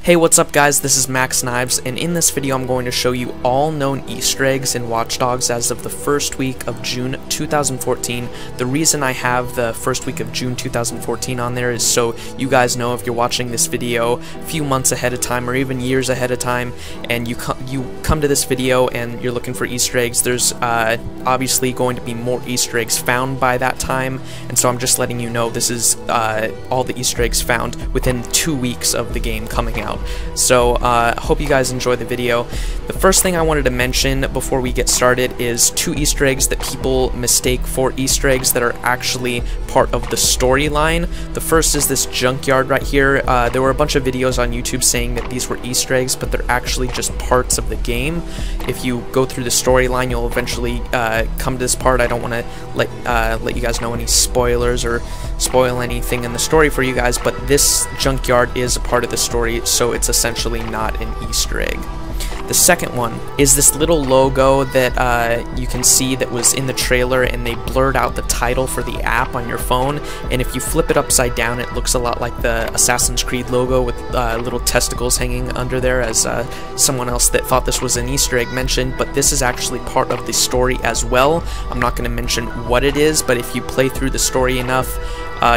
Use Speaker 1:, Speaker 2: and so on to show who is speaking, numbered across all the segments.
Speaker 1: Hey, what's up guys, this is Max Knives, and in this video I'm going to show you all known Easter eggs in Watch Dogs as of the first week of June 2014. The reason I have the first week of June 2014 on there is so you guys know if you're watching this video a few months ahead of time or even years ahead of time, and you come to this video and you're looking for Easter eggs, there's obviously going to be more Easter eggs found by that time, and so I'm just letting you know this is all the Easter eggs found within 2 weeks of the game coming out. So hope you guys enjoy the video. The first thing I wanted to mention before we get started is 2 Easter eggs that people mistake for Easter eggs that are actually part of the storyline. The first is this junkyard right here. There were a bunch of videos on YouTube saying that these were Easter eggs, but they're actually just parts of the game. If you go through the storyline, you'll eventually come to this part. I don't want to let you guys know any spoilers or spoil anything in the story for you guys, but this junkyard is a part of the story, so it's essentially not an Easter egg. The second one is this little logo that you can see that was in the trailer, and they blurred out the title for the app on your phone, and if you flip it upside down it looks a lot like the Assassin's Creed logo with little testicles hanging under there, as someone else that thought this was an Easter egg mentioned, but this is actually part of the story as well. I'm not going to mention what it is, but if you play through the story enough,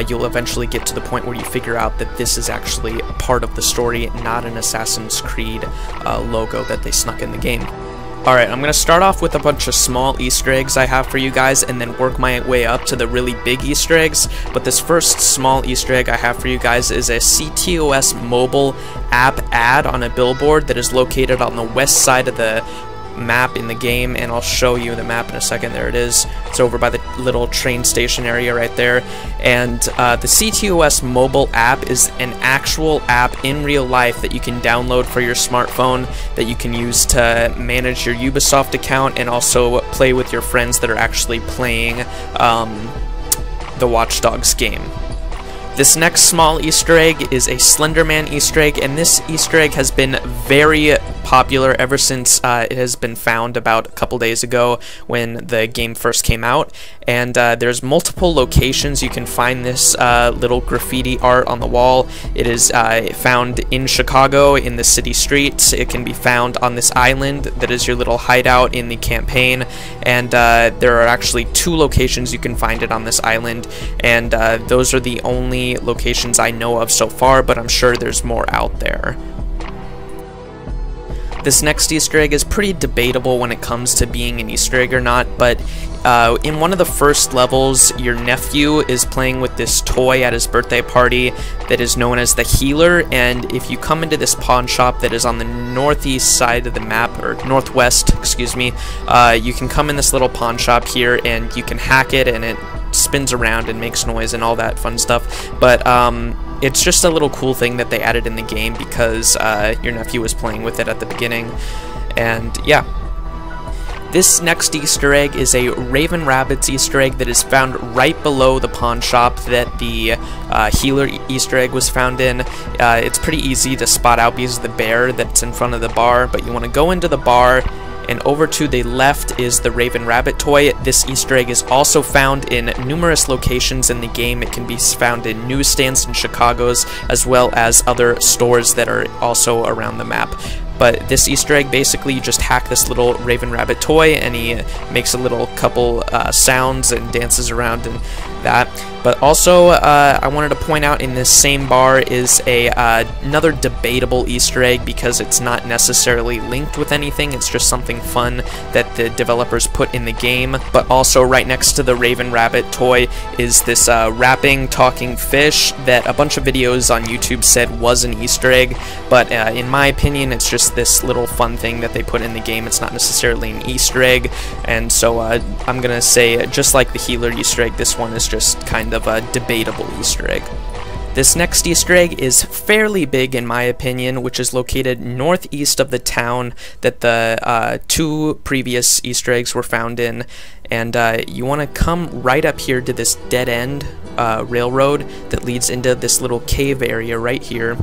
Speaker 1: you'll eventually get to the point where you figure out that this is actually part of the story, not an Assassin's Creed logo that they snuck in the game. Alright, I'm going to start off with a bunch of small Easter eggs I have for you guys and then work my way up to the really big Easter eggs, but this first small Easter egg I have for you guys is a CTOS mobile app ad on a billboard that is located on the west side of the map in the game, and I'll show you the map in a second. There it is. It's over by the little train station area right there, and the CTOS mobile app is an actual app in real life that you can download for your smartphone that you can use to manage your Ubisoft account and also play with your friends that are actually playing the Watch Dogs game. This next small Easter egg is a Slender Man Easter egg, and this Easter egg has been very popular ever since it has been found about a couple days ago when the game first came out, and there's multiple locations you can find this little graffiti art on the wall. It is found in Chicago in the city streets. It can be found on this island that is your little hideout in the campaign, and there are actually 2 locations you can find it on this island, and those are the only locations I know of so far, but I'm sure there's more out there. This next Easter egg is pretty debatable when it comes to being an Easter egg or not, but in one of the first levels, your nephew is playing with this toy at his birthday party that is known as the Healer, and if you come into this pawn shop that is on the northeast side of the map, or northwest, excuse me, you can come in this little pawn shop here and you can hack it, and it spins around and makes noise and all that fun stuff, but it's just a little cool thing that they added in the game because your nephew was playing with it at the beginning, and yeah. This next Easter egg is a Raven Rabbids Easter egg that is found right below the pawn shop that the Healer Easter egg was found in. It's pretty easy to spot out because of the bear that's in front of the bar, but you want to go into the bar, and over to the left is the Raven Rabbit toy. This Easter egg is also found in numerous locations in the game. It can be found in newsstands in Chicago's, as well as other stores that are also around the map. But this Easter egg, basically you just hack this little Raven Rabbit toy and he makes a little couple sounds and dances around and that. But also I wanted to point out in this same bar is another debatable Easter egg because it's not necessarily linked with anything, it's just something fun that the developers put in the game. But also right next to the Raven Rabbit toy is this rapping talking fish that a bunch of videos on YouTube said was an Easter egg, but in my opinion it's just this little fun thing that they put in the game. It's not necessarily an Easter egg, and so I'm gonna say, just like the Healer Easter egg, this one is just kind of a debatable Easter egg. This next Easter egg is fairly big in my opinion, which is located northeast of the town that the 2 previous Easter eggs were found in, and you want to come right up here to this dead-end railroad that leads into this little cave area right here,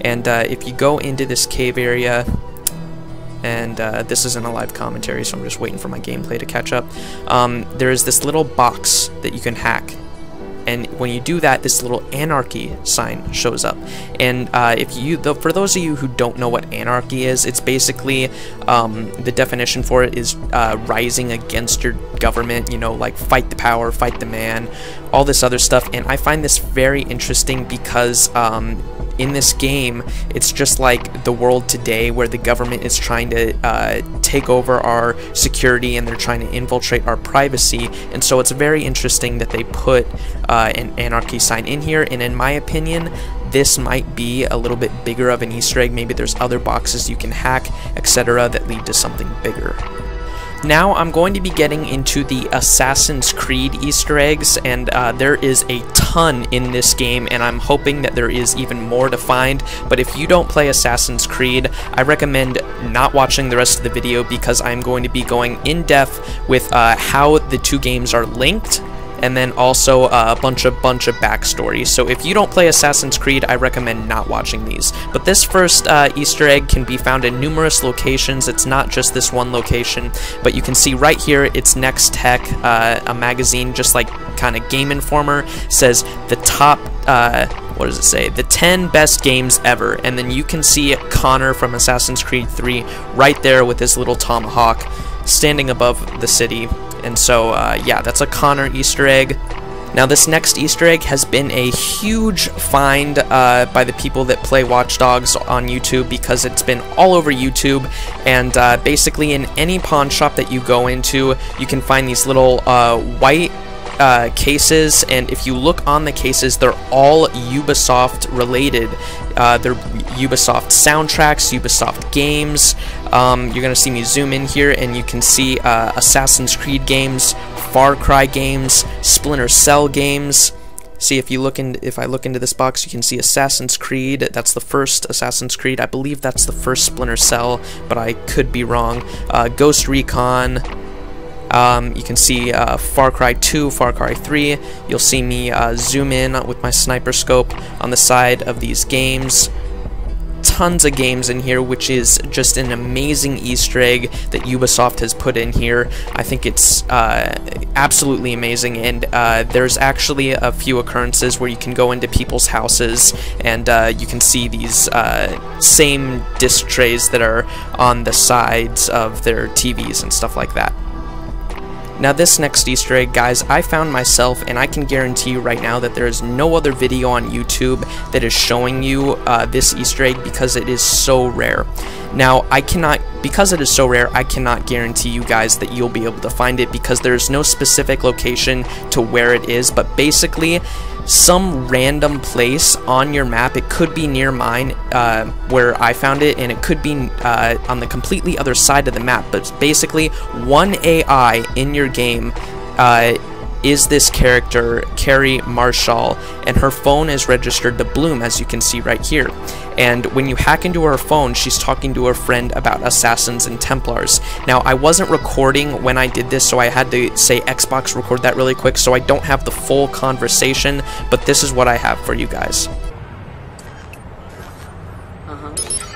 Speaker 1: and if you go into this cave area, and this isn't a live commentary so I'm just waiting for my gameplay to catch up, there is this little box that you can hack, and when you do that, this little anarchy sign shows up. And for those of you who don't know what anarchy is, it's basically the definition for it is rising against your government, you know, like fight the power, fight the man, all this other stuff. And I find this very interesting because in this game, it's just like the world today, where the government is trying to take over our security, and they're trying to infiltrate our privacy. And so it's very interesting that they put an anarchy sign in here, and in my opinion, this might be a little bit bigger of an Easter egg. Maybe there's other boxes you can hack, etc., that lead to something bigger. Now I'm going to be getting into the Assassin's Creed Easter eggs, and there is a ton in this game, and I'm hoping that there is even more to find. But if you don't play Assassin's Creed, I recommend not watching the rest of the video, because I'm going to be going in depth with how the two games are linked, and then also a bunch of backstory. So if you don't play Assassin's Creed, I recommend not watching these. But this first Easter egg can be found in numerous locations. It's not just this one location, but you can see right here, it's Next Tech, a magazine, just like kind of Game Informer, says the top, what does it say? The 10 best games ever. And then you can see Connor from Assassin's Creed 3 right there with his little tomahawk standing above the city. And so, yeah, that's a Connor Easter egg. Now, this next Easter egg has been a huge find by the people that play Watch Dogs on YouTube, because it's been all over YouTube, and basically in any pawn shop that you go into, you can find these little white cases, and if you look on the cases, they're all Ubisoft related. They're Ubisoft soundtracks, Ubisoft games. You're gonna see me zoom in here, and you can see Assassin's Creed games, Far Cry games, Splinter Cell games. See, if I look into this box, you can see Assassin's Creed. That's the first Assassin's Creed. I believe that's the first Splinter Cell, but I could be wrong. Ghost Recon. You can see Far Cry 2, Far Cry 3. You'll see me zoom in with my sniper scope on the side of these games. Tons of games in here, which is just an amazing Easter egg that Ubisoft has put in here. I think it's absolutely amazing, and there's actually a few occurrences where you can go into people's houses, and you can see these same disc trays that are on the sides of their TVs and stuff like that. Now, this next Easter egg, guys, I found myself, and I can guarantee you right now that there is no other video on YouTube that is showing you this Easter egg, because it is so rare. Now, because it is so rare, I cannot guarantee you guys that you'll be able to find it, because there's no specific location to where it is, but basically, some random place on your map. It could be near mine, where I found it, and it could be on the completely other side of the map, but basically, one AI in your game is this character, Carrie Marshall, and her phone is registered to Bloom, as you can see right here. And when you hack into her phone, she's talking to her friend about Assassins and Templars. Now, I wasn't recording when I did this, so I had to say Xbox record that really quick, so I don't have the full conversation, but this is what I have for you guys.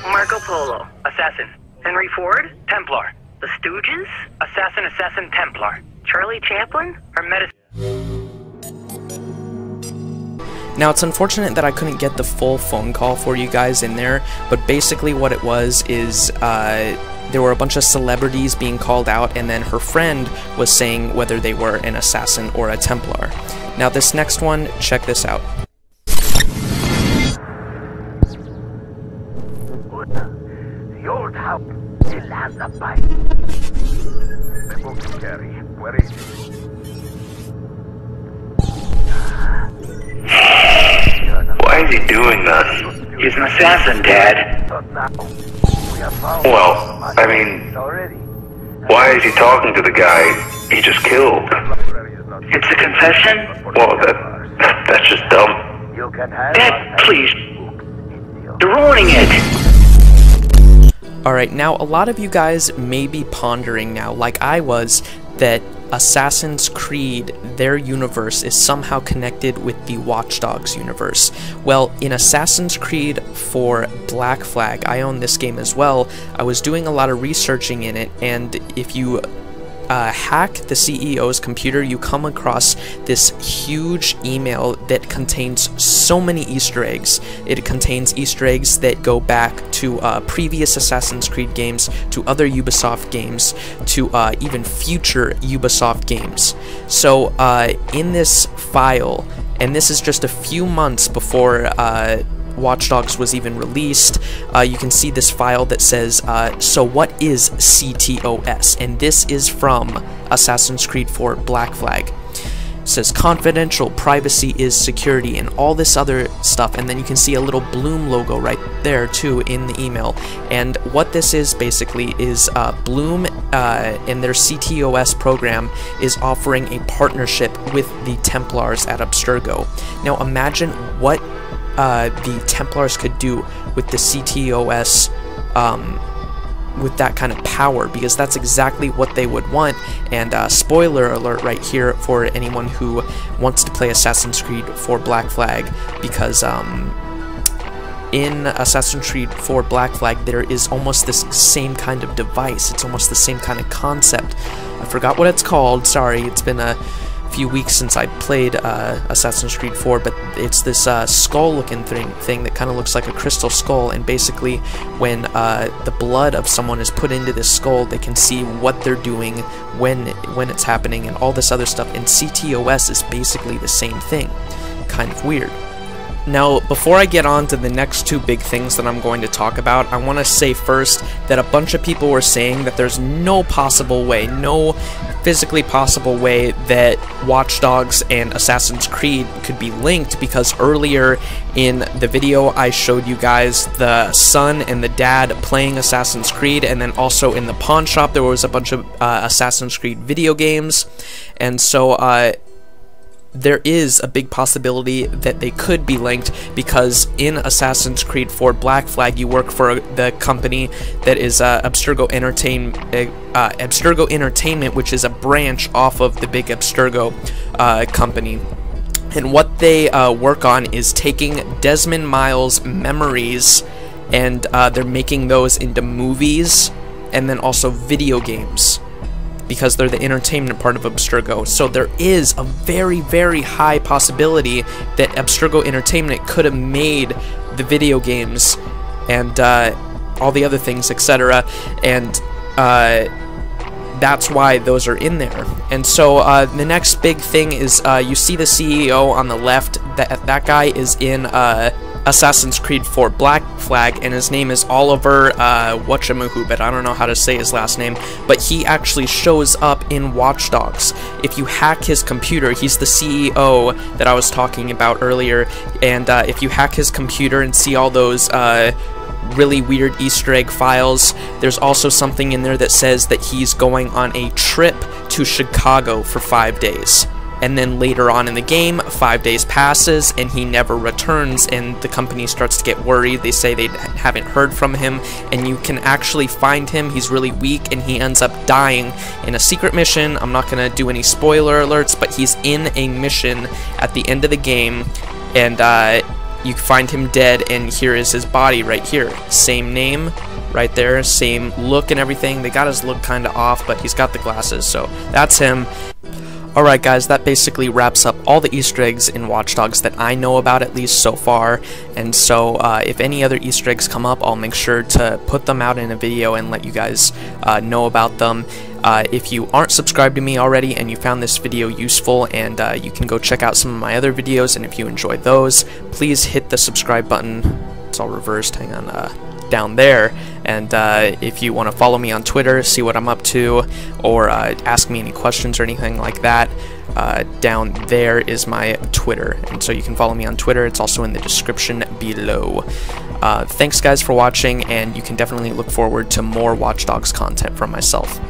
Speaker 2: Marco Polo, Assassin. Henry Ford, Templar. The Stooges, Assassin, Templar. Charlie Chaplin, or Medicine.
Speaker 1: Now, it's unfortunate that I couldn't get the full phone call for you guys in there, but basically what it was is there were a bunch of celebrities being called out, and then her friend was saying whether they were an assassin or a Templar. Now, this next one, check this out.
Speaker 3: The old house still has a bite. The book you carry, where is it?
Speaker 4: Why is he doing this?
Speaker 2: He's an assassin, Dad.
Speaker 4: Well, I mean, why is he talking to the guy he just killed?
Speaker 2: It's a confession?
Speaker 4: Well, that's just dumb.
Speaker 2: Dad, please. You're ruining it.
Speaker 1: Alright, now a lot of you guys may be pondering now, like I was, that Assassin's Creed, their universe, is somehow connected with the Watch Dogs universe. Well, in Assassin's Creed 4 Black Flag, I own this game as well, I was doing a lot of researching in it, and if you hack the CEO's computer, you come across this huge email that contains so many Easter eggs. It contains Easter eggs that go back to previous Assassin's Creed games, to other Ubisoft games, to even future Ubisoft games. So in this file, and this is just a few months before Watch Dogs was even released, you can see this file that says, so what is CTOS? And this is from Assassin's Creed 4 Black Flag. It says confidential, privacy is security, and all this other stuff. And then you can see a little Bloom logo right there too in the email. And what this is basically is Bloom in their CTOS program is offering a partnership with the Templars at Abstergo. Now imagine what the Templars could do with the CTOS, with that kind of power, because that's exactly what they would want. And spoiler alert right here for anyone who wants to play Assassin's Creed 4 Black Flag, because in Assassin's Creed 4 Black Flag there is almost this same kind of device. It's almost the same kind of concept. I forgot what it's called, sorry, it's been a few weeks since I played Assassin's Creed 4, but it's this skull-looking thing that kind of looks like a crystal skull, and basically when the blood of someone is put into this skull, they can see what they're doing when it's happening, and all this other stuff. And CTOS is basically the same thing. Kind of weird. Now, before I get on to the next two big things that I'm going to talk about, I want to say first that a bunch of people were saying that there's no possible way, no physically possible way that Watch Dogs and Assassin's Creed could be linked, because earlier in the video I showed you guys the son and the dad playing Assassin's Creed, and then also in the pawn shop there was a bunch of Assassin's Creed video games, and so there is a big possibility that they could be linked, because in Assassin's Creed 4 Black Flag you work for the company that is Abstergo Entertainment, which is a branch off of the big Abstergo company. And what they work on is taking Desmond Miles' memories, and they're making those into movies and then also video games, because they're the entertainment part of Abstergo. So there is a very, very high possibility that Abstergo Entertainment could have made the video games and all the other things, etc. And that's why those are in there. And so the next big thing is you see the CEO on the left. That guy is in Assassin's Creed 4 Black Flag, and his name is Oliver Whatchamahubit. I don't know how to say his last name, but he actually shows up in Watch Dogs. If you hack his computer, he's the CEO that I was talking about earlier, and if you hack his computer and see all those really weird Easter egg files, there's also something in there that says that he's going on a trip to Chicago for 5 days. And then later on in the game, 5 days passes and he never returns, and the company starts to get worried. They say they haven't heard from him, and you can actually find him. He's really weak and he ends up dying in a secret mission. I'm not going to do any spoiler alerts, but he's in a mission at the end of the game, and you find him dead, and here is his body right here. Same name right there, same look and everything. They got his look kind of off, but he's got the glasses, so that's him. Alright guys, that basically wraps up all the Easter eggs in Watch Dogs that I know about, at least so far. And so if any other Easter eggs come up, I'll make sure to put them out in a video and let you guys know about them. If you aren't subscribed to me already and you found this video useful, and you can go check out some of my other videos, and if you enjoyed those, please hit the subscribe button. It's all reversed, hang on, down there. And if you want to follow me on Twitter, see what I'm up to, or ask me any questions or anything like that, down there is my Twitter, and so you can follow me on Twitter. It's also in the description below. Thanks guys for watching, and you can definitely look forward to more Watch Dogs content from myself.